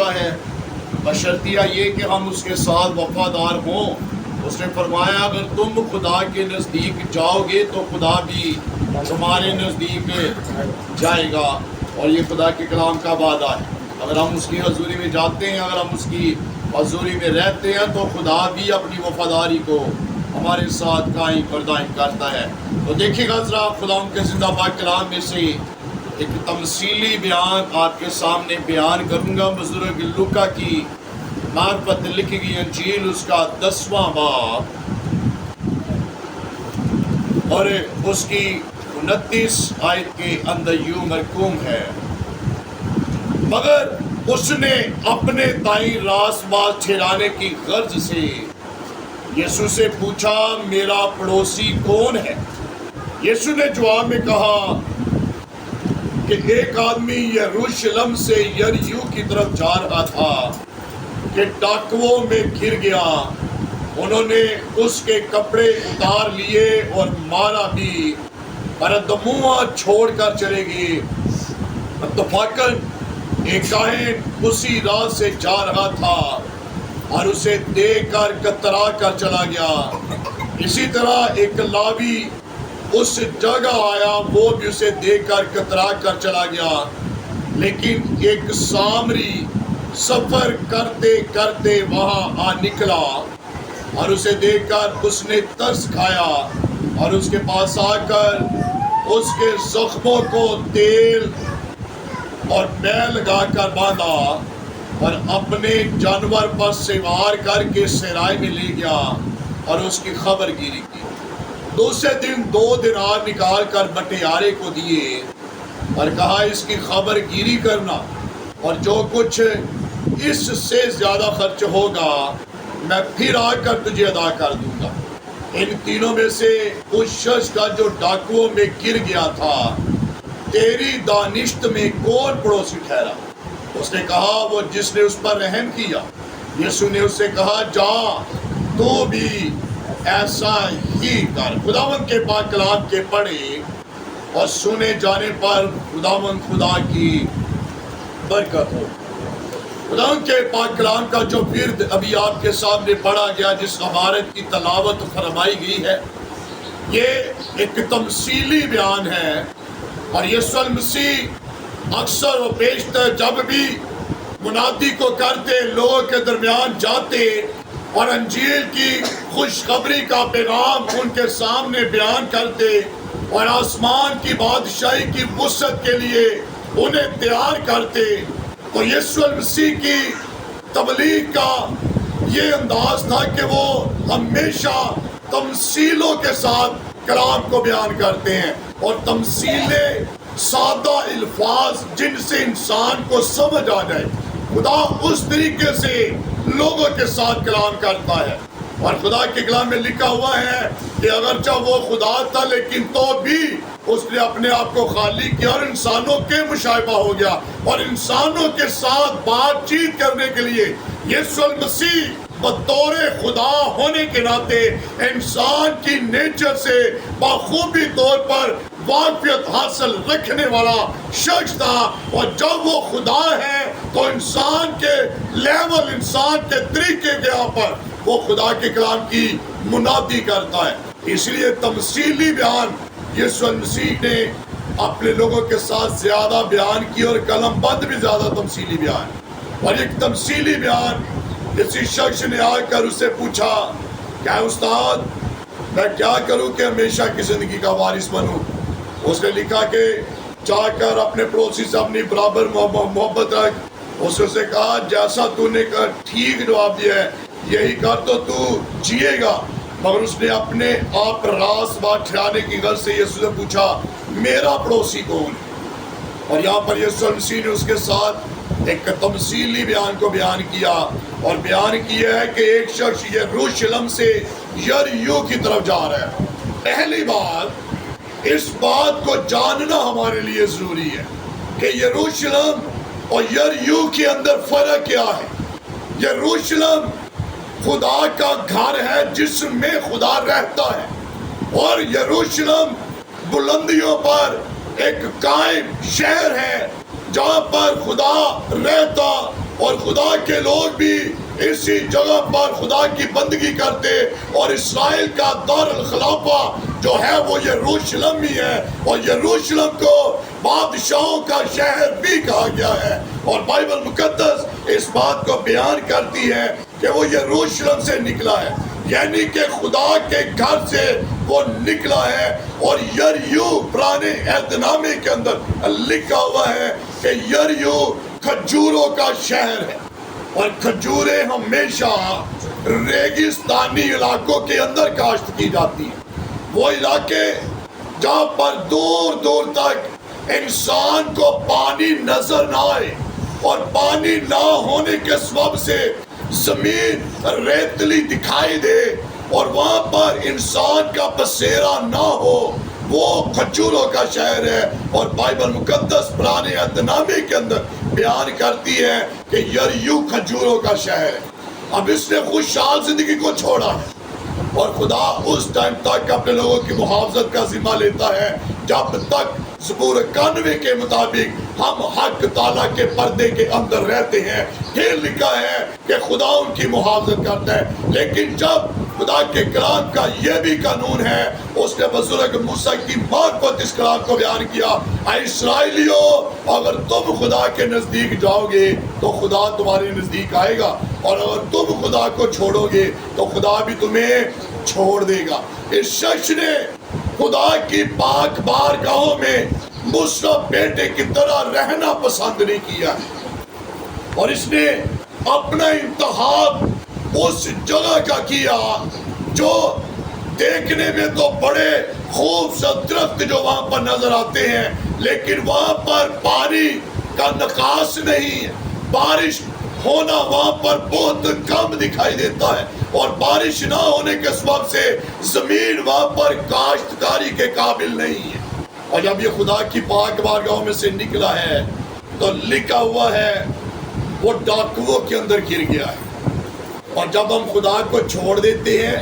دیتا ہے، بشرطیہ یہ کہ ہم اس کے ساتھ وفادار ہوں۔ اس نے فرمایا اگر تم خدا کے نزدیک جاؤ گے تو خدا بھی تمہارے نزدیک جائے گا، اور یہ خدا کے کلام کا وعدہ ہے۔ اگر ہم اس کی حضوری میں جاتے ہیں، اگر ہم اس کی حضوری میں رہتے ہیں تو خدا بھی اپنی وفاداری کو ہمارے ساتھ قائم اور دائم کرتا ہے۔ تو دیکھیے گا ذرا خدا ان کے زندہ پاک کلام میں سے ایک تمثیلی بیان آپ کے سامنے بیان کروں گا۔ بزرگ لوکا کی معرفت لکھی گئی انجیل اس کا 10واں باب اور اس کی 29 آیت کے اندر یوں مرقوم ہے، مگر اس نے اپنے دائیں راست باز ٹھہرانے کی غرض سے یسوع سے پوچھا میرا پڑوسی کون ہے؟ یسوع نے جواب میں کہا کہ ایک آدمی یروشلم سے یریحو کی طرف جا رہا تھا کہ ڈاکوؤں میں گر گیا، انہوں نے اس کے کپڑے اتار لیے اور مارا بھی، بردمواں چھوڑ کر چلے گئے۔ اتفاقاً ایک کاہن اسی راہ سے جا رہا تھا اور اسے دیکھ کر کترا کر چلا گیا۔ اسی طرح ایک لاوی اس جگہ آیا، وہ بھی اسے دیکھ کر کترا کر چلا گیا، لیکن ایک سامری سفر کرتے کرتے وہاں آ نکلا اور اسے دیکھ کر اس نے ترس کھایا اور اس کے پاس آ کر اس کے زخموں کو تیل اور مے لگا کر باندھا اور اپنے جانور پر سوار کر کے صحرائی میں لے گیا اور اس کی خبر گیری کی۔ دوسرے دن 2 دینار نکال کر بٹیارے کو دیے اور کہا اس کی خبر گیری کرنا، اور جو کچھ اس سے زیادہ خرچ ہوگا میں پھر آ کر تجھے ادا کر دوں گا۔ ان تینوں میں سے اس شخص کا جو ڈاکوؤں میں گر گیا تھا تیری دانشت میں کون پڑوسی ٹھہرا؟ اس نے کہا وہ جس نے اس پر رحم کیا۔ یسوع نے اس سے کہا جا تو بھی ایسا ہی کر۔ خداوند کے پاک کلام کے پڑھے اور سنے جانے پر خداوند خدا کی برکت ہو۔ خداوند کے پاک کلام کا جو ورد ابھی آپ کے سامنے پڑھا گیا، جس عبارت کی تلاوت فرمائی گئی ہے، یہ ایک تمثیلی بیان ہے، اور یسوع المسیح اکثر و بیشتر جب بھی منادی کو کرتے، لوگوں کے درمیان جاتے اور انجیل کی خوشخبری کا پیغام ان کے سامنے بیان کرتے اور آسمان کی بادشاہی کی وسعت کے لیے انہیں تیار کرتے، تو یسوع المسیح کی تبلیغ کا یہ انداز تھا کہ وہ ہمیشہ تمثیلوں کے ساتھ کلام کو بیان کرتے ہیں، اور تمثیلیں سادہ الفاظ جن سے انسان کو سمجھ آ جائے۔ خدا اس طریقے سے لوگوں کے ساتھ کلام کرتا ہے، اور خدا کے کلام میں لکھا ہوا ہے کہ اگرچہ وہ خدا تھا لیکن تو بھی اس نے اپنے آپ کو خالی کیا اور انسانوں کے مشابہ ہو گیا، اور انسانوں کے ساتھ بات چیت کرنے کے لیے یسوع المسیح بطور خدا ہونے کے ناطے انسان کی نیچر سے بخوبی طور پر واقفیت حاصل رکھنے والا شخص تھا، اور جب وہ خدا ہے تو انسان کے لیول، انسان کے طریقے کے یہاں پر وہ خدا کے کلام کی منادی کرتا ہے۔ اس لیے تمثیلی بیان یسوع المسیح نے اپنے لوگوں کے ساتھ زیادہ بیان کی، اور قلم بند بھی زیادہ تمثیلی بیان۔ اور ایک تمثیلی بیان کسی شخص نے آ کر اسے پوچھا کیا استاد میں کیا کروں کہ ہمیشہ کی زندگی کا وارث بنوں؟ اس نے لکھا کہ جا کر اپنے پڑوسی سے اپنی برابر محبت رکھ۔ اس نے کہا جیسا تو نے ٹھیک جواب دیا ہے یہی کر تو جیے گا۔ مگر اس نے اپنے آپ راست بات ٹھہرانے کی غرض سے یسوع سے پوچھا میرا پڑوسی کون ہے؟ اور یہاں پر یسوع مسیح نے اس کے ساتھ ایک تمثیلی بیان کو بیان کیا، اور بیان کیا ہے کہ ایک شخص یروشلم سے یریحو کی طرف جا رہا ہے۔ پہلی بات اس بات کو جاننا ہمارے لیے ضروری ہے کہ یروشلم اور یریحو کے اندر فرق کیا ہے۔ یروشلم خدا کا گھر ہے جس میں خدا رہتا ہے، اور یروشلم بلندیوں پر ایک قائم شہر ہے جہاں پر خدا رہتا اور خدا کے لوگ بھی اسی جگہ پر خدا کی بندگی کرتے، اور اسرائیل کا دارالخلافہ جو ہے وہ یروشلم ہی ہے، اور یروشلم کو بادشاہوں کا شہر بھی کہا گیا ہے۔ اور بائبل مقدس اس بات کو بیان کرتی ہے کہ وہ یروشلم سے نکلا ہے، یعنی کہ خدا کے گھر سے وہ نکلا ہے۔ اور یریو پرانے عہد نامے کے اندر لکھا ہوا ہے کہ یریو کھجوروں کا شہر ہے، اور کھجوریں ہمیشہ ریگستانی علاقوں کے اندر کاشت کی جاتی ہیں، وہ علاقے جہاں پر دور دور تک انسان کو پانی نظر نہ آئے، اور پانی نہ ہونے کے سبب سے زمین ریتلی دکھائی دے اور وہاں پر انسان کا بسیرا نہ ہو، وہ کھجوروں کا شہر ہے۔ اور بائبل مقدس پرانے عہد نامے کے اندر بیان کرتی ہے کہ یریو کھجوروں کا شہر ہے۔ اب اس نے خوشحال زندگی کو چھوڑا ہے، اور خدا اس ٹائم تک اپنے لوگوں کی محافظت کا ذمہ لیتا ہے جب تک زبور 91 کے مطابق ہم حق تعالیٰ کے پردے کے اندر رہتے ہیں۔ پھر لکھا ہے کہ خدا ان کی محافظت کرتا ہے، لیکن جب خدا کے کلام کا یہ بھی قانون ہے، اس نے بزرگ موسیٰ کی معرفت اس کلام کو بیان کیا، اے اسرائیلیو اگر تم خدا کے نزدیک جاؤ گے تو خدا تمہارے نزدیک آئے گا، اور اگر تم خدا کو چھوڑو گے تو خدا بھی تمہیں چھوڑ دے گا۔ اس شخص نے خدا کی پاک بارگاہوں میں مصطفیٰ بیٹے کی طرح رہنا پسند نہیں کیا، اور اس نے اپنا انتخاب اس جگہ کا کیا جو دیکھنے میں تو بڑے خوبصورت درخت جو وہاں پر نظر آتے ہیں، لیکن وہاں پر پانی کا نکاس نہیں ہے، بارش ہونا وہاں پر بہت کم دکھائی دیتا ہے، اور بارش نہ ہونے کے سبب سے زمین وہاں پر کاشتکاری کے قابل نہیں ہے۔ اور جب یہ خدا کی پاک بارگاہوں میں سے نکلا ہے تو لکھا ہوا ہے وہ ڈاکوؤں کے اندر گر گیا ہے۔ اور جب ہم خدا کو چھوڑ دیتے ہیں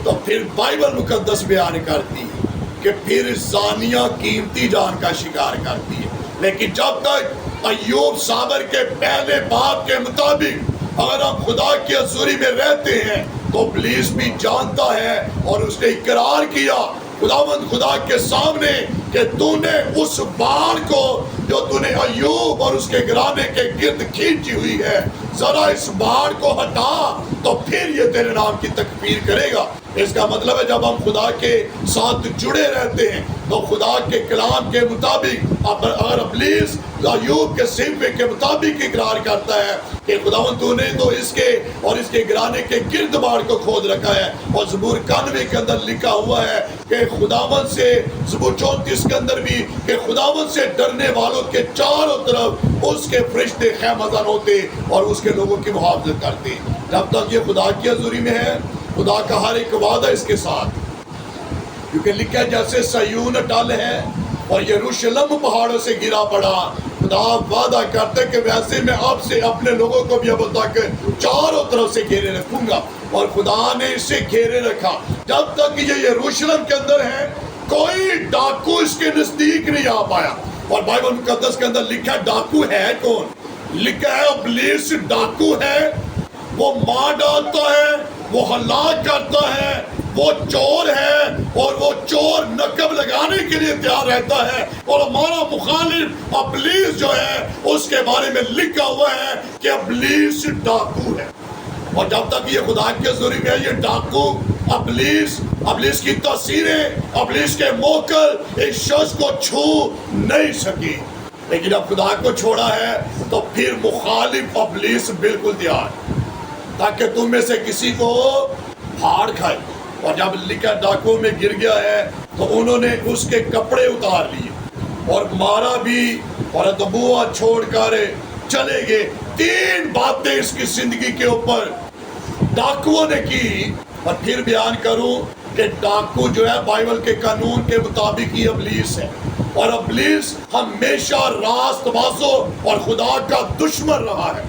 تو پھر بائبل مقدس بیان کرتی ہے کہ پھر زانیہ قیمتی جان کا شکار کرتی ہے۔ لیکن جب تک ایوب صابر کے پہلے باب کے مطابق اگر ہم خدا کی حضوری میں رہتے ہیں تو ابلیس بھی جانتا ہے، اور اس نے اقرار کیا خداوند خدا کے سامنے کہ تو نے اس بار کو جو تو نے ایوب اور اس کے گھرانے کے گرد کھینچی ہوئی ہے، ذرا اس بار کو ہٹا تو پھر یہ تیرے نام کی تکبیر کرے گا۔ اس کا مطلب ہے جب ہم خدا کے ساتھ جڑے رہتے ہیں تو خدا کے کلام کے مطابق اگر ابلیس ایوب کے صحیفے کے مطابق اقرار کرتا ہے کہ خداوند تو نے تو اس کے اور اس کے گھرانے کے گرد بار کو کھود رکھا ہے، اور زبور 91 کے اندر لکھا ہوا ہے کہ خداوند سے، زبور 34 کے اندر بھی، کہ خداوند سے ڈرنے والوں کے چاروں طرف اس کے فرشتے خیمہ ہوتے اور اس کے لوگوں کی محافظت کرتے۔ جب تک یہ خدا کی حضوری میں ہے، خدا کا ہر ایک وعدہ اس کے ساتھ، کیونکہ لکھا ہے جیسے صہیون ڈل ہے اور یروشلم پہاڑوں سے گرا پڑا، خدا وعدہ کرتے کہ ویسے میں اب سے اپنے لوگوں کو بھی اب تک چاروں طرف سے گھیرے رکھوں گا۔ اور خدا نے اسے گھیرے رکھا جب تک یہ یروشلم کے اندر ہے، کوئی ڈاکو اس کے نزدیک نہیں آ پایا۔ اور بائبل مقدس کے اندر لکھا ہے ڈاکو ہے کون؟ لکھا ہے ابلیس ڈاکو ہے، وہ مار ڈالتا ہے، وہ ہلاک کرتا ہے، وہ چور ہے، اور وہ چور نقب لگانے کے لیے تیار رہتا ہے۔ اور ہمارا مخالف ابلیس جو ہے اس کے بارے میں لکھا ہوا ہے کہ ابلیس ڈاکو ہے۔ اور جب تک یہ خدا کی حضوری میں ہے، یہ ڈاکو ابلیس کی تاثیریں، ابلیس کے موکل اس شخص کو چھو نہیں سکی۔ لیکن اب خدا کو چھوڑا ہے تو پھر مخالف ابلیس بالکل تیار تاکہ تم میں سے کسی کو پھاڑ کھائے۔ اور جب لکھا ڈاکو میں گر گیا ہے تو انہوں نے اس کے کپڑے اتار لیے اور مارا بھی، اور ادبوا چھوڑ کر چلے گئے۔ 3 باتیں اس کی زندگی کے اوپر ڈاکوؤں نے کی۔ اور پھر بیان کروں کہ ڈاکو جو ہے بائبل کے قانون کے مطابق ہی ابلیس ہے، اور ابلیس ہمیشہ راست بازو اور خدا کا دشمن رہا ہے۔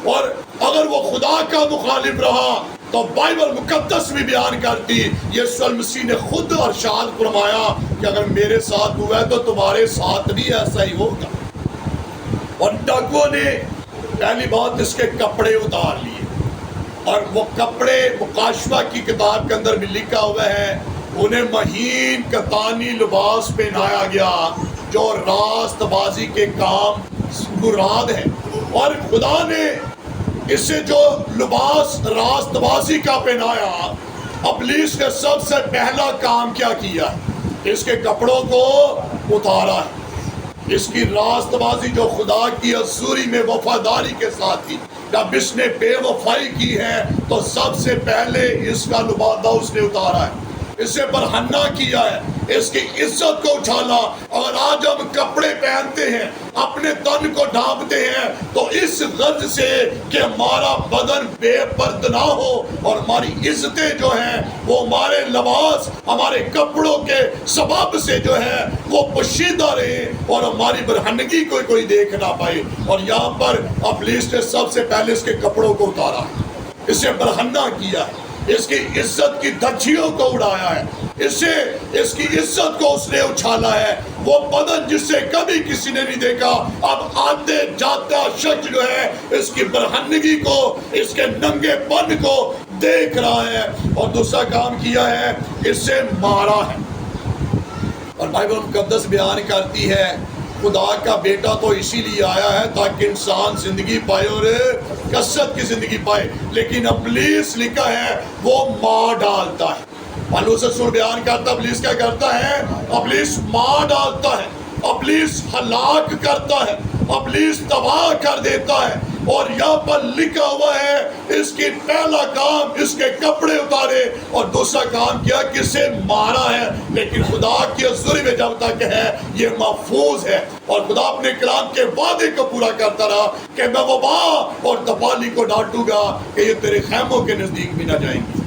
اور اگر وہ خدا کا مخالف رہا تو بائبل مقدس بھی بیان کرتی، یسوع المسیح نے خود ارشاد فرمایا کہ اگر میرے ساتھ ہوا ہے تو تمہارے ساتھ بھی ایسا ہی ہوگا۔ اور ڈاکوؤں نے پہلی بات اس کے کپڑے اتار لیے، اور وہ کپڑے مکاشفہ کی کتاب کے اندر بھی لکھا ہوا ہے انہیں مہین کتانی لباس پہنایا گیا جو راست بازی کے کام مراد ہے، اور خدا نے اسے جو لباس راست بازی کا پہنایا، ابلیس نے سب سے پہلا کام کیا کیا؟ اس کے کپڑوں کو اتارا ہے۔ اس کی راست بازی جو خدا کی حضوری میں وفاداری کے ساتھ تھی، جب اس نے بے وفائی کی ہے تو سب سے پہلے اس کا لبادہ اس نے اتارا ہے، اسے برہنہ کیا ہے، اس کی عزت کو اچھالا۔ اور آج ہم کپڑے پہنتے ہیں، اپنے تن کو ڈھانپتے ہیں تو اس غرض سے کہ ہمارا بدن بے پرد نہ ہو اور ہماری عزتیں جو ہیں وہ ہمارے لباس، ہمارے کپڑوں کے سبب سے جو ہے وہ پوشیدہ رہے اور ہماری برہنگی کو کوئی دیکھ نہ پائے۔ اور یہاں پر ابلیس نے سب سے پہلے اس کے کپڑوں کو اتارا ہے، اسے برہنہ کیا ہے، اس کی عزت کی دھجیوں کو اڑایا ہے، اس کی عزت کو اس نے اچھالا ہے۔ وہ بدن جس سے کبھی کسی نے نہیں دیکھا، اب آتے جاتا شخص جو ہے اس کی برہنگی کو، اس کے ننگے پن کو دیکھ رہا ہے۔ اور دوسرا کام کیا ہے، اس سے مارا ہے۔ اور بائبل مقدس بیان کرتی ہے خدا کا بیٹا تو اسی لیے آیا ہے تاکہ انسان زندگی پائے اور کثرت کی زندگی پائے، لیکن ابلیس لکھا ہے وہ مار ڈالتا ہے۔ پالوس رسول بیان کرتا ابلیس کیا کرتا ہے؟ ابلیس مار ڈالتا ہے، ابلیس ہلاک کرتا ہے، ابلیس تباہ کر دیتا ہے۔ اور یہاں پر لکھا ہوا ہے اس کی پہلا کام اس کے کپڑے اتارے اور دوسرا کام کیا کہ اسے مارا ہے۔ لیکن خدا کی حضوری میں جب تک ہے یہ محفوظ ہے، اور خدا اپنے کلام کے وعدے کو پورا کرتا رہا کہ میں وبا اور تپالی کو ڈانٹوں گا کہ یہ تیرے خیموں کے نزدیک بھی نہ جائیں گی۔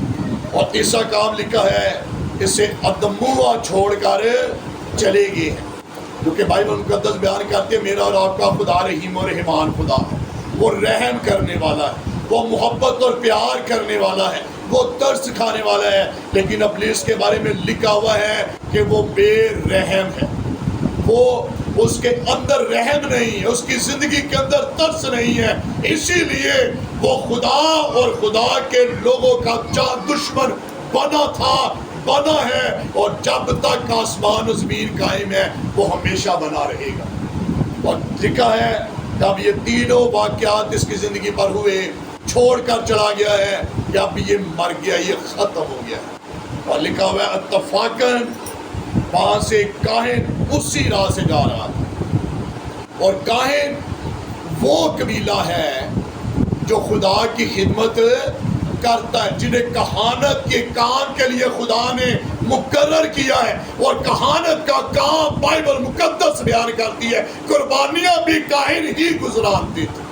اور تیسرا کام لکھا ہے اسے ادموا چھوڑ کر چلے گئے ہیں، کیونکہ بائبل مقدس بیان کرتے ہیں میرا اور آپ کا خدا رحیم و رحمان خدا ہے، وہ رحم کرنے والا ہے، وہ محبت اور پیار کرنے والا ہے، وہ ترس کھانے والا ہے۔ لیکن ابلیس کے بارے میں لکھا ہوا ہے کہ وہ بے رحم ہے، وہ اس کے اندر رحم نہیں ہے، اس کی زندگی کے اندر ترس نہیں ہے، اسی لیے وہ خدا اور خدا کے لوگوں کا دشمن بنا تھا، بنا ہے، اور جب تک آسمان و زمین قائم ہے وہ ہمیشہ بنا رہے گا۔ اور لکھا ہے جب یہ تینوں واقعات اس کی زندگی پر ہوئے، چھوڑ کر چلا گیا ہے، جب یہ مر گیا، یہ ختم ہو گیا۔ اور لکھا ہوا ہے اتفاقاً وہاں سے کاہن اسی راہ سے جا رہا تھا، اور کاہن وہ قبیلہ ہے جو خدا کی خدمت کرتا ہے، جنہیں کہانت کے کام کے لیے خدا نے مقرر کیا ہے۔ اور کہانت کا کام بائبل مقدس بیان کرتی ہے قربانیاں بھی کاہن ہی گزرانتے تھے۔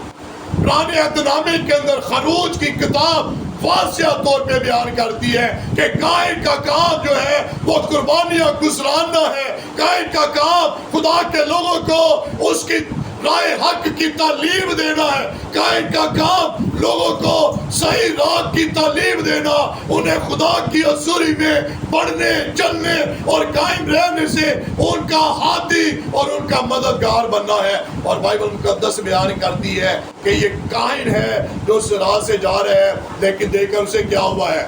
پرانے عہد نامے کے اندر خروج کی کتاب واضح طور پہ بیان کرتی ہے کہ کاہن کا کام جو ہے وہ قربانیاں گزراننا ہے، کاہن کا کام خدا کے لوگوں کو اس کی رائے حق کی تعلیم دینا ہے، کاہن کا کام لوگوں کو صحیح راہ کی تعلیم دینا، انہیں خدا کی حضوری میں پڑھنے چلنے اور قائم رہنے سے ان کا ہاتھی اور ان کا مددگار بننا ہے۔ اور بائبل مقدس بیان کرتی ہے کہ یہ کاہن ہے جو اس راہ سے جا رہے ہیں، لیکن دیکھ کر اسے کیا ہوا ہے؟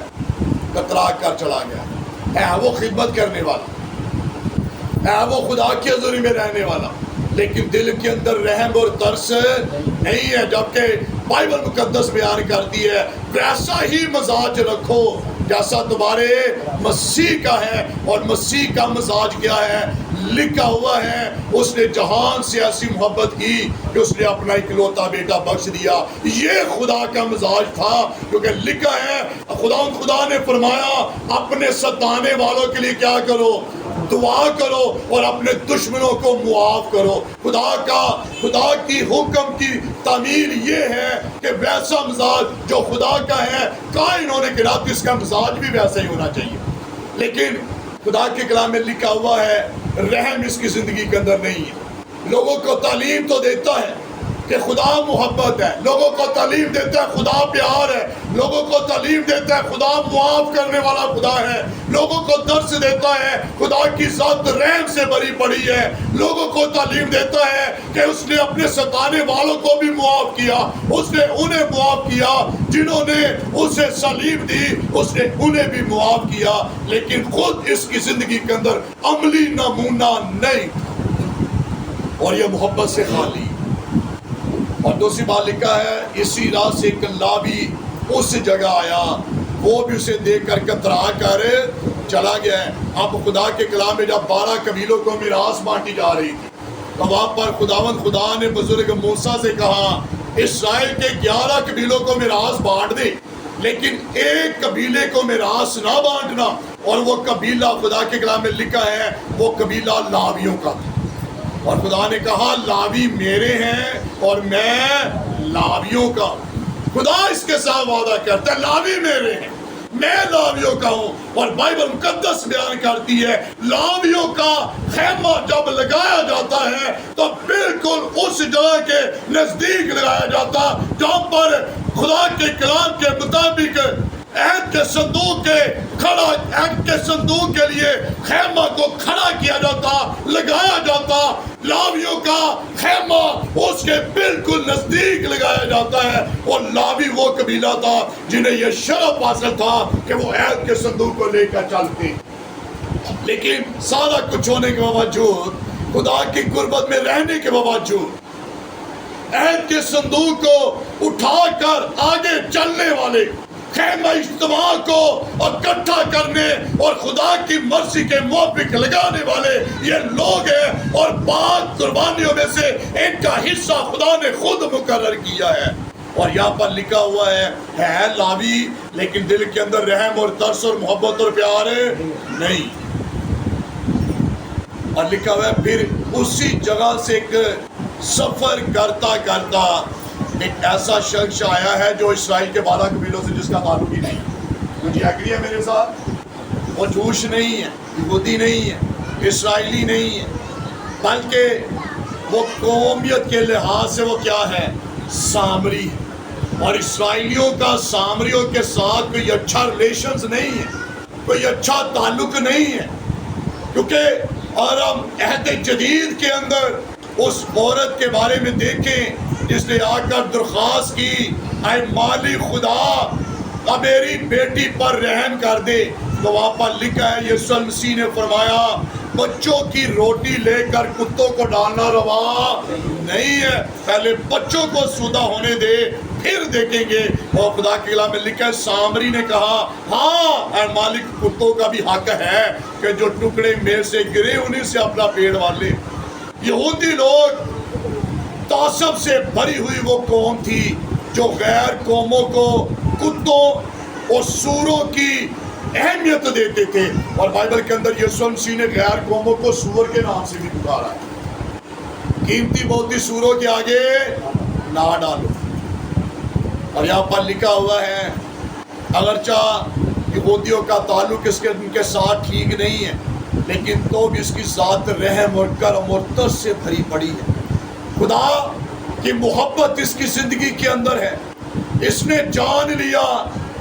کترا کر چلا گیا ہے۔ وہ خدمت کرنے والا ہے، وہ خدا کی حضوری میں رہنے والا، لیکن دل کے اندر رحم اور ترس نہیں ہے۔ جبکہ بائبل مقدس بیان کرتی ہے ویسا ہی مزاج رکھو جیسا تمہارے مسیح کا ہے۔ اور مسیح کا مزاج کیا ہے؟ لکھا ہوا ہے اس نے جہان سے ایسی محبت کی کہ اس نے اپنا اکلوتا بیٹا بخش دیا۔ یہ خدا کا مزاج تھا، کیونکہ لکھا ہے خدا نے فرمایا اپنے ستانے والوں کے لیے کیا کرو؟ دعا کرو اور اپنے دشمنوں کو معاف کرو۔ خدا کی حکم کی تعمیل یہ ہے کہ ویسا مزاج جو خدا کا ہے، کائن ہونے کے ناطے اس کا مزاج بھی ویسا ہی ہونا چاہیے۔ لیکن خدا کے کلام میں لکھا ہوا ہے رحم اس کی زندگی کے اندر نہیں ہے۔ لوگوں کو تعلیم تو دیتا ہے، کہ خدا محبت ہے، لوگوں کو تعلیم دیتا ہے خدا پیار ہے، لوگوں کو تعلیم دیتا ہے خدا معاف کرنے والا خدا ہے، لوگوں کو درس دیتا ہے خدا کی ذات رحم سے بھری پڑی ہے، لوگوں کو تعلیم دیتا ہے کہ اس نے اپنے ستانے والوں کو بھی معاف کیا، اس نے انہیں معاف کیا جنہوں نے اسے صلیب دی، اس نے انہیں بھی معاف کیا، لیکن خود اس کی زندگی کے اندر عملی نمونہ نہیں، اور یہ محبت سے خالی۔ اور دوسری بات لکھا ہے اسی راہ سے ایک لاوی اس جگہ آیا، وہ بھی اسے دیکھ کر کترا کر چلا گیا ہے۔ اب خدا کے کلام میں جب 12 قبیلوں کو میراث بانٹی جا رہی تھی تو وہاں پر خدا نے بزرگ موسیٰ سے کہا اسرائیل کے 11 قبیلوں کو میراث بانٹ دے، لیکن ایک قبیلے کو میراث نہ بانٹنا، اور وہ قبیلہ خدا کے کلام میں لکھا ہے وہ قبیلہ لاویوں کا تھا، اور خدا نے کہا لاوی میرے ہیں اور میں لاویوں کا ہوں۔ خدا اس کے ساتھ وعدہ کرتا ہے لاوی میرے ہیں، میں لاویوں کا ہوں، اور بائبل مقدس بیان کرتی ہے لاویوں کا خیمہ جب لگایا جاتا ہے تو بالکل اس جگہ کے نزدیک لگایا جاتا جہاں پر خدا کے کلام کے مطابق عہد کے صندوق کے لیے خیمہ کو کھڑا کیا جاتا، لگایا جاتا، لاویوں کا خیمہ اس کے بالکل نزدیک لگایا جاتا ہے، اور لاوی وہ قبیلہ تھا جنہیں یہ شرف حاصل تھا کہ وہ عہد کے صندوق کو لے کر چلتے۔ لیکن سارا کچھ ہونے کے باوجود، خدا کی قربت میں رہنے کے باوجود، عہد کے صندوق کو اٹھا کر آگے چلنے والے، خیمہ اجتماع کو اکٹھا کرنے اور خدا کی مرضی کے موافق لگانے والے یہ لوگ ہیں، اور بعض قربانیوں میں سے ان کا حصہ خدا نے خود مقرر کیا ہے۔ اور یہاں پر لکھا ہوا ہے لاوی لیکن دل کے اندر رحم اور ترس اور محبت اور پیار نہیں، اور لکھا ہوا ہے پھر اسی جگہ سے ایک سفر کرتا کرتا ایک ایسا شخص آیا ہے جو اسرائیل کے 12 قبیلوں سے جس کا تعلق ہی نہیں، مجھے ایگری ہے میرے ساتھ، وہ جوش نہیں ہے، یہودی نہیں ہے، اسرائیلی نہیں ہے، بلکہ وہ قومیت کے لحاظ سے وہ کیا ہے، سامری ہے، اور اسرائیلیوں کا سامریوں کے ساتھ کوئی اچھا ریلیشنز نہیں ہے، کوئی اچھا تعلق نہیں ہے، کیونکہ اور ہم عہد جدید کے اندر اس عورت کے بارے میں دیکھیں جس نے آ کر درخواست کی اے مالی خدا اب میری بیٹی پر رحم کر دے، تو وہاں پر لکھا ہے یسوع مسیح نے فرمایا بچوں کی روٹی لے کر کتوں کو ڈالنا روا نہیں ہے، پہلے بچوں کو سودا ہونے دے پھر دیکھیں گے۔ اور خدا کے کلام میں لکھا ہے سامری نے کہا ہاں اے مالک کتوں کا بھی حق ہے کہ جو ٹکڑے میں سے گرے انہیں سے اپنا پیٹ والے۔ یہودی لوگ تعصب سے بھری ہوئی وہ قوم تھی جو غیر قوموں کو کتوں اور سوروں کی اہمیت دیتے تھے، اور بائبل کے اندر یسوع مسیح نے غیر قوموں کو سور کے نام سے بھی پکارا ہے، قیمتی موتی سوروں کے آگے نہ ڈالو۔ اور یہاں پر لکھا ہوا ہے اگرچہ یہودیوں کا تعلق اس کے ساتھ ٹھیک نہیں ہے، لیکن تو بھی اس کی ذات رحم اور کرم اور ترس سے بھری پڑی ہے۔ خدا کی محبت اس کی زندگی کے اندر ہے، اس نے جان لیا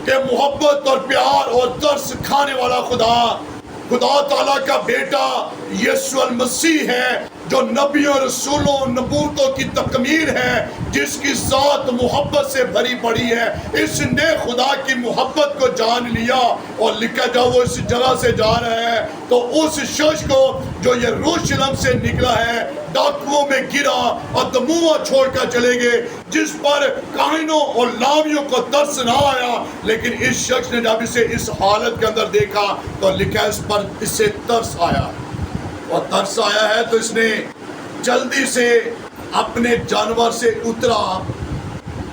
کہ محبت اور پیار اور ترس کھانے والا خدا تعالیٰ کا بیٹا یسوع المسیح ہے جو نبیوں رسولوں نبوتوں کی تکمیل ہے، جس کی ذات محبت سے بھری پڑی ہے۔ اس نے خدا کی محبت کو جان لیا، اور لکھا جب وہ اس جگہ سے جا رہا ہے تو اس شخص کو جو یروشلم سے نکلا ہے ڈاکوؤں میں گرا اور دموع چھوڑ کر چلے گئے، جس پر کاہنوں اور لاویوں کو ترس نہ آیا، لیکن اس شخص نے جب اسے اس حالت کے اندر دیکھا تو لکھا اس پر اس سے ترس آیا، اور ترس آیا ہے تو اس نے جلدی سے اپنے جانور سے اترا،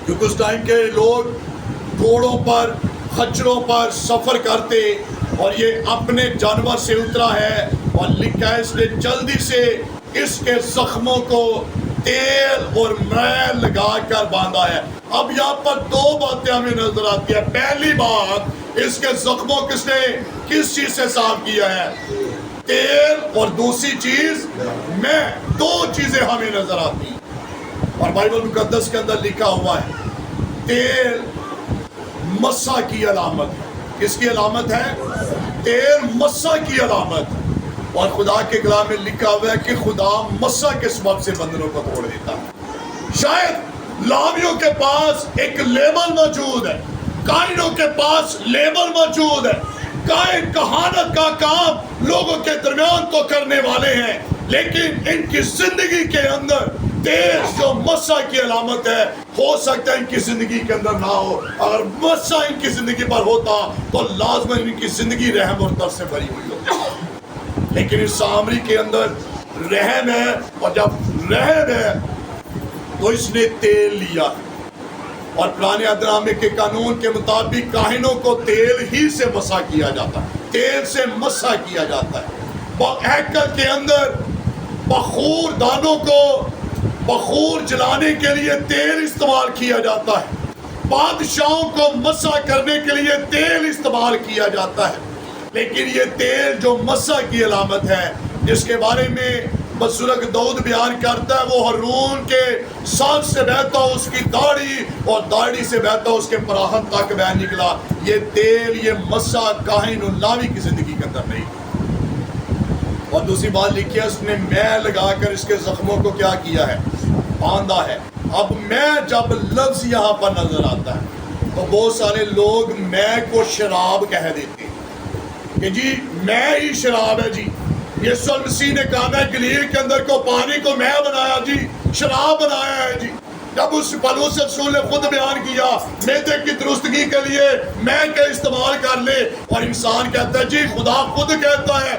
کیونکہ اس ٹائم کے لوگ گھوڑوں پر خچروں پر سفر کرتے، اور یہ اپنے جانور سے اترا ہے، اور لکھا ہے اس نے جلدی سے اس کے زخموں کو تیل اور میل لگا کر باندھا ہے۔ اب یہاں پر دو باتیں ہمیں نظر آتی ہے۔ پہلی بات، اس کے زخموں کس چیز سے صاف کیا ہے؟ تیل، اور دوسری چیز میں، دو چیزیں ہمیں نظر آتی ہیں۔ اور بائبل مقدس کے اندر لکھا ہوا ہے تیل مسا کی علامت ہے. کس کی علامت ہے؟ تیل مسا کی علامت. اور خدا کے کلام میں لکھا ہوا ہے کہ خدا مسا کے سبب سے بندروں کو توڑ دیتا ہے. شاید لاویوں کے پاس ایک لیبل موجود ہے, کائنوں کے پاس لیبل موجود ہے. کائن کہانت کا کام لوگوں کے درمیان تو کرنے والے ہیں, لیکن ان کی زندگی کے اندر تیل جو مسا کی علامت ہے, ہو سکتا ہے ان کی زندگی کے اندر نہ ہو. اگر مسا ان کی زندگی پر ہوتا تو لازماً ان کی زندگی رحم اور ترس سے بھری ہوئی ہوتی. لیکن اس سامری کے اندر رحم ہے, اور جب رحم ہے تو اس نے تیل لیا. اور پرانے عہد نامے کے قانون کے مطابق کاہنوں کو تیل ہی سے مسا کیا جاتا ہے, تیل سے مسا کیا جاتا ہے. ہیکل کے اندر بخور دانوں کو بخور جلانے کے لیے تیل استعمال کیا جاتا ہے. بادشاہوں کو مسا کرنے کے لیے تیل استعمال کیا جاتا ہے. لیکن یہ تیل جو مسا کی علامت ہے, جس کے بارے میں بزرگ داؤد بیان کرتا ہے, وہ ہارون کے سر سے بہتا اس کی داڑھی, اور داڑھی سے بہتا اس کے پراہن تک بہ نکلا. یہ تیل, یہ مسا کاہن اور لاوی کی زندگی کے اندر نہیں. اور دوسری بات لکھی ہے, اس نے میں لگا کر اس کے زخموں کو کیا کیا ہے؟ باندھا ہے. اب میں جب لفظ یہاں پر نظر آتا ہے تو بہت سارے لوگ میں کو شراب کہہ دیتے ہیں کہ جی میں ہی شراب ہے. جی یسوع مسیح نے کہا میں گلیل کے اندر کو پانی کو میں بنایا, جی شراب بنایا ہے. جی جب اس پولس رسول نے خود بیان کیا معدے کی درستگی کے لیے میں کا استعمال کر لے, اور انسان کہتا ہے جی خدا خود کہتا ہے,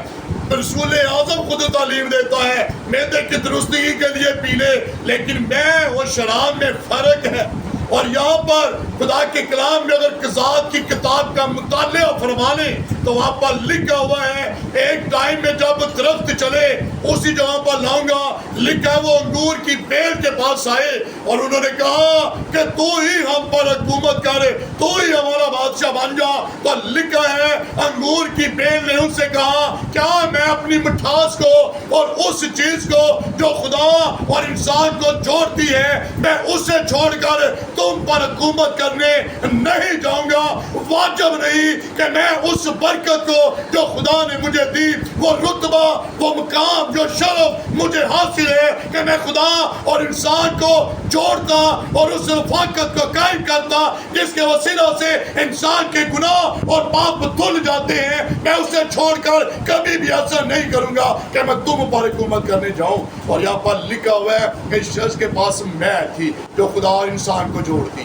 رسول اعظم خود تعلیم دیتا ہے معدے کی درستگی کے لیے پی لے. لیکن میں اور شراب میں فرق ہے. اور یہاں پر خدا کے کلام میں اگر قضات کی کتاب کا مطالعہ فرما لیں تو وہاں پر لکھا ہوا ہے ایک ٹائم میں جب درخت چلے اسی جگہ پر لاؤں گا, لکھا ہے وہ انگور کی بیل کے پاس آئے اور انہوں نے کہا کہ تو ہی ہم پر حکومت کر, تو ہی ہمارا بادشاہ بن جا. تو لکھا ہے انگور کی بیل نے ان سے کہا کیا میں اپنی مٹھاس کو اور اس چیز کو جو خدا اور انسان کو جوڑتی ہے میں اسے چھوڑ کر تم پر حکومت کرنے نہیں جاؤں گا. واجب نہیں کہ میں اس برکت کو جو خدا نے مجھے دی, وہ رتبہ, وہ مقام, جو شرف مجھے حاصل ہے کہ میں خدا اور انسان کو جوڑتا اور اس رفاقت کو قائم کرتا جس کے وسیلہ سے انسان کے گناہ اور پاپ دھل جاتے ہیں, میں اسے چھوڑ کر کبھی بھی ایسا نہیں کروں گا کہ میں تم پر حکومت کرنے جاؤں. اور یہاں پر لکھا ہوا ہے کہ اس شخص کے پاس میں تھی جو خدا اور انسان کو جوڑتی,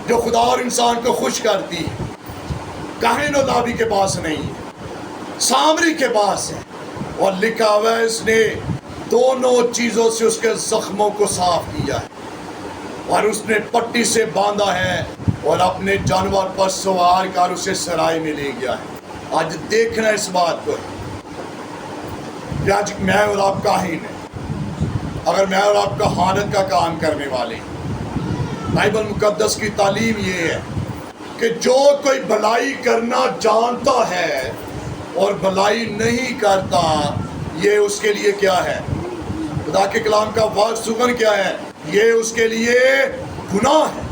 جو خدا اور انسان کو خوش کرتی. کاہن و لاوی کے پاس نہیں ہے, سامری کے پاس ہے. اور لکھا ہوا ہے اس نے دونوں چیزوں سے اس کے زخموں کو صاف کیا ہے, اور اس نے پٹی سے باندھا ہے اور اپنے جانور پر سوار کر اسے سرائے میں لے گیا ہے. آج دیکھنا اس بات کو کہ آج میں اور آپ کاہن ہیں, اگر میں اور آپ کہانت کا کام کرنے والے ہیں. بائبل مقدس کی تعلیم یہ ہے کہ جو کوئی بھلائی کرنا جانتا ہے اور بھلائی نہیں کرتا, یہ اس کے لیے کیا ہے؟ خدا کے کلام کا واضح سخن کیا ہے؟ یہ اس کے لیے گناہ ہے.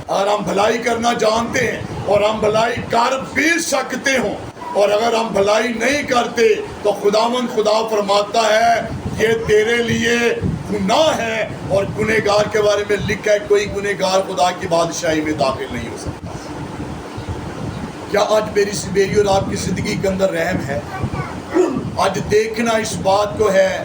اگر ہم بھلائی کرنا جانتے ہیں اور ہم بھلائی کر بھی سکتے ہوں, اور اگر ہم بھلائی نہیں کرتے تو خداوند خدا فرماتا ہے یہ تیرے لیے گناہ ہے. اور گنہگار کے بارے میں لکھا ہے کوئی گنہگار خدا کی بادشاہی میں داخل نہیں ہو سکتا. کیا آج میری اور آپ کی زندگی کے اندر رحم ہے؟ آج دیکھنا اس بات کو ہے,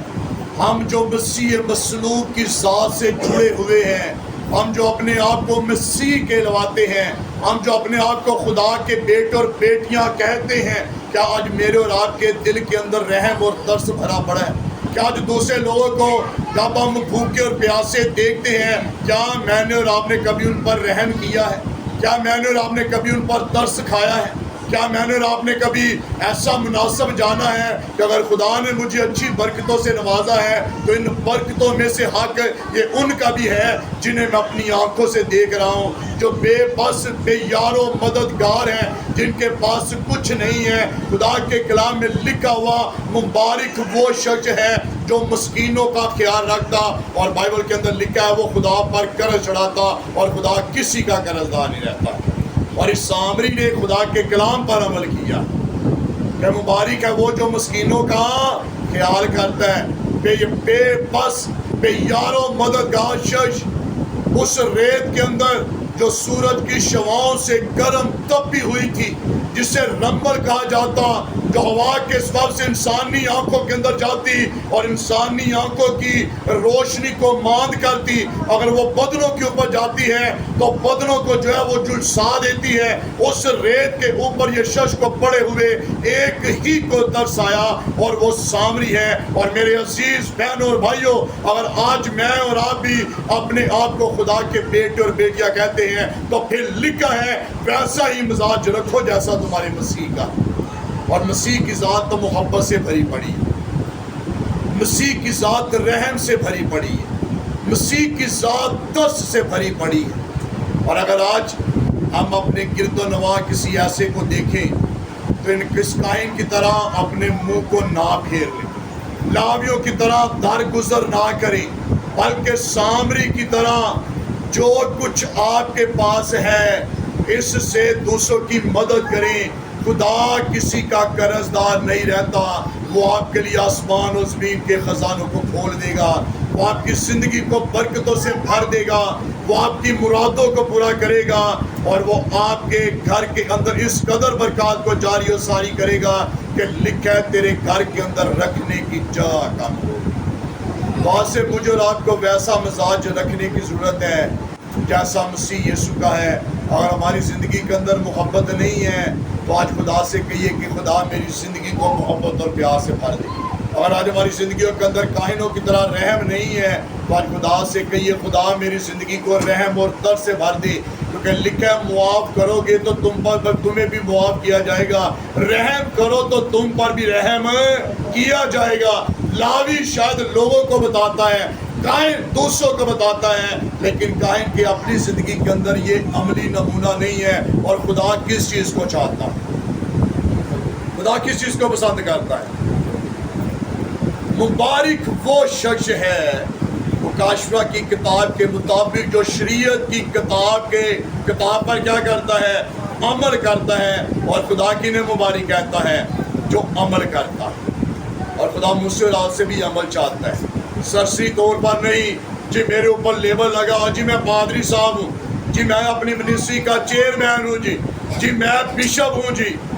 ہم جو مسیح مصلوب کی ذات سے جڑے ہوئے ہیں, ہم جو اپنے آپ کو مسیح کہلواتے ہیں, ہم جو اپنے آپ کو خدا کے بیٹے اور بیٹیاں کہتے ہیں, کیا آج میرے اور آپ کے دل کے اندر رحم اور ترس بھرا پڑا ہے؟ کیا آج دوسرے لوگوں کو جب ہم بھوکے اور پیاسے دیکھتے ہیں, کیا میں نے اور آپ نے کبھی ان پر رحم کیا ہے؟ کیا میں نے اور آپ نے کبھی ان پر ترس کھایا ہے؟ کیا میں نے اور آپ نے کبھی ایسا مناسب جانا ہے کہ اگر خدا نے مجھے اچھی برکتوں سے نوازا ہے تو ان برکتوں میں سے حق یہ ان کا بھی ہے جنہیں میں اپنی آنکھوں سے دیکھ رہا ہوں, جو بے بس بے یار و مددگار ہیں, جن کے پاس کچھ نہیں ہے. خدا کے کلام میں لکھا ہوا مبارک وہ شخص ہے جو مسکینوں کا خیال رکھتا، اور بائبل کے اندر لکھا ہے وہ خدا پر قرض چڑھاتا اور خدا کسی کا قرض دار نہیں رہتا۔ اور اس سامری نے خدا کے کلام پر عمل کیا کہ مبارک ہے وہ جو مسکینوں کا خیال کرتا ہے۔ بے بس بے یارو مددگار شخص اس ریت کے اندر جو سورج کی شعاؤں سے گرم تپی ہوئی تھی، جسے رمل کہا جاتا، جو ہوا کے سبب سے انسانی آنکھوں کے اندر جاتی اور انسانی آنکھوں کی روشنی کو ماند کرتی، اگر وہ بدنوں کے اوپر جاتی ہے تو بدنوں کو جو ہے وہ جھلسا دیتی ہے۔ اس ریت کے اوپر یہ شخص کو پڑے ہوئے ایک ہی کو ترس آیا اور وہ سامری ہے۔ اور میرے عزیز بہنوں اور بھائیوں، اگر آج میں اور آپ بھی اپنے آپ کو خدا کے بیٹے اور بیٹیاں کہتے ہیں تو پھر لکھا ہے ویسا ہی مزاج رکھو جیسا تمہارے مسیح کا۔ اور مسیح کی ذات تو محبت سے بھری پڑی ہے، مسیح کی ذات رحم سے بھری پڑی ہے، مسیح کی ذات ترس سے بھری پڑی ہے۔ اور اگر آج ہم اپنے گرد و نواح کسی ایسے کو دیکھیں تو ان کس کائن کی طرح اپنے منہ کو نہ پھیر لیں، لاویوں کی طرح درگزر نہ کریں، بلکہ سامری کی طرح جو کچھ آپ کے پاس ہے اس سے دوسروں کی مدد کریں۔ خدا کسی کا قرض دار نہیں رہتا، وہ آپ کے لیے آسمان و زمین کے خزانوں کو کھول دے گا، وہ آپ کی زندگی کو برکتوں سے بھر دے گا، وہ آپ کی مرادوں کو پورا کرے گا، اور وہ آپ کے گھر کے اندر اس قدر برکات کو جاری و ساری کرے گا کہ لکھا ہے تیرے گھر کے اندر رکھنے کی جگہ کم ہوگی۔ بہت سے مجھے اور آپ کو ویسا مزاج رکھنے کی ضرورت ہے جیسا مسیح یسوع کا ہے۔ اگر ہماری زندگی کے اندر محبت نہیں ہے تو آج خدا سے کہیے کہ خدا میری زندگی کو محبت اور پیار سے بھر دے۔ اگر آج ہماری زندگیوں کے اندر کاہنوں کی طرح رحم نہیں ہے تو آج خدا سے کہیے خدا میری زندگی کو رحم اور ترس سے بھر دے، کیونکہ لکھا ہے معاف کرو گے تو تمہیں بھی معاف کیا جائے گا، رحم کرو تو تم پر بھی رحم کیا جائے گا۔ لاوی شاید لوگوں کو بتاتا ہے، کائن دوسروں کو بتاتا ہے، لیکن کائن کی اپنی زندگی کے اندر یہ عملی نمونہ نہیں ہے۔ اور خدا کس چیز کو چاہتا ہے؟ خدا کس چیز کو پسند کرتا ہے؟ مبارک وہ شخص ہے مکاشفہ کی کتاب کے مطابق جو شریعت کی کتاب پر کیا کرتا ہے؟ عمل کرتا ہے۔ اور خدا کی نے مبارک کہتا ہے جو عمل کرتا ہے۔ اور خدا مجھ سے اور آپ سے بھی عمل چاہتا ہے، سرسری طور پر نہیں جی میرے اوپر لیبل لگا جی میں پادری صاحب ہوں، جی میں اپنی منسٹری کا چیئرمین ہوں، جی میں بشپ ہوں،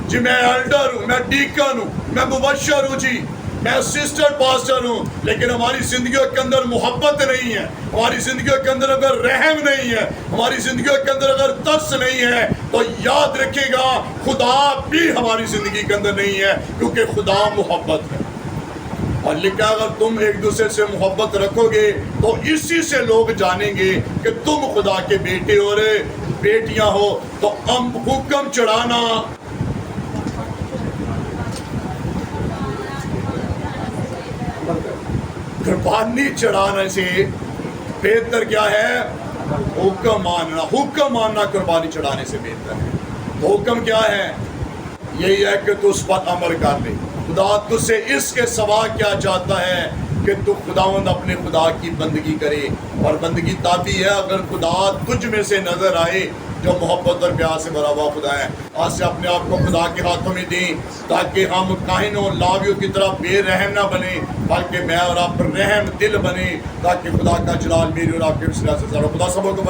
جی میں ایلڈر ہوں، میں ڈیکن ہوں، میں مبشر ہوں، جی میں اسسٹنٹ پاسٹر ہوں، لیکن ہماری زندگیوں کے اندر محبت نہیں ہے، ہماری زندگیوں کے اندر اگر رحم نہیں ہے، ہماری زندگیوں کے اندر اگر ترس نہیں ہے تو یاد رکھے گا خدا بھی ہماری زندگی کے اندر نہیں ہے، کیونکہ خدا محبت ہے۔ اور لکھا اگر تم ایک دوسرے سے محبت رکھو گے تو اسی سے لوگ جانیں گے کہ تم خدا کے بیٹے اور بیٹیاں ہو۔ تو حکم چڑھانا قربانی چڑھانے سے بہتر کیا ہے؟ حکم ماننا۔ حکم ماننا قربانی چڑھانے سے بہتر ہے۔ تو حکم کیا ہے؟ یہی ہے کہ تو اس پر عمل کر لے۔ خدا تجھ سے اس کے سوا کیا چاہتا ہے کہ تو خداوند اپنے خدا کی بندگی کرے، اور بندگی تابی ہے اگر خدا تجھ میں سے نظر آئے جو محبت اور پیار سے بھرا ہوا خدا ہے۔ آج سے اپنے آپ کو خدا کے ہاتھوں میں دیں تاکہ ہم کاہنوں لاویوں کی طرح بے رحم نہ بنیں، بلکہ میں اور آپ رحم دل بنے، تاکہ خدا کا جلال میری اور آپ کے وسیلہ سے ظاہر ہو۔ خدا سبوں کو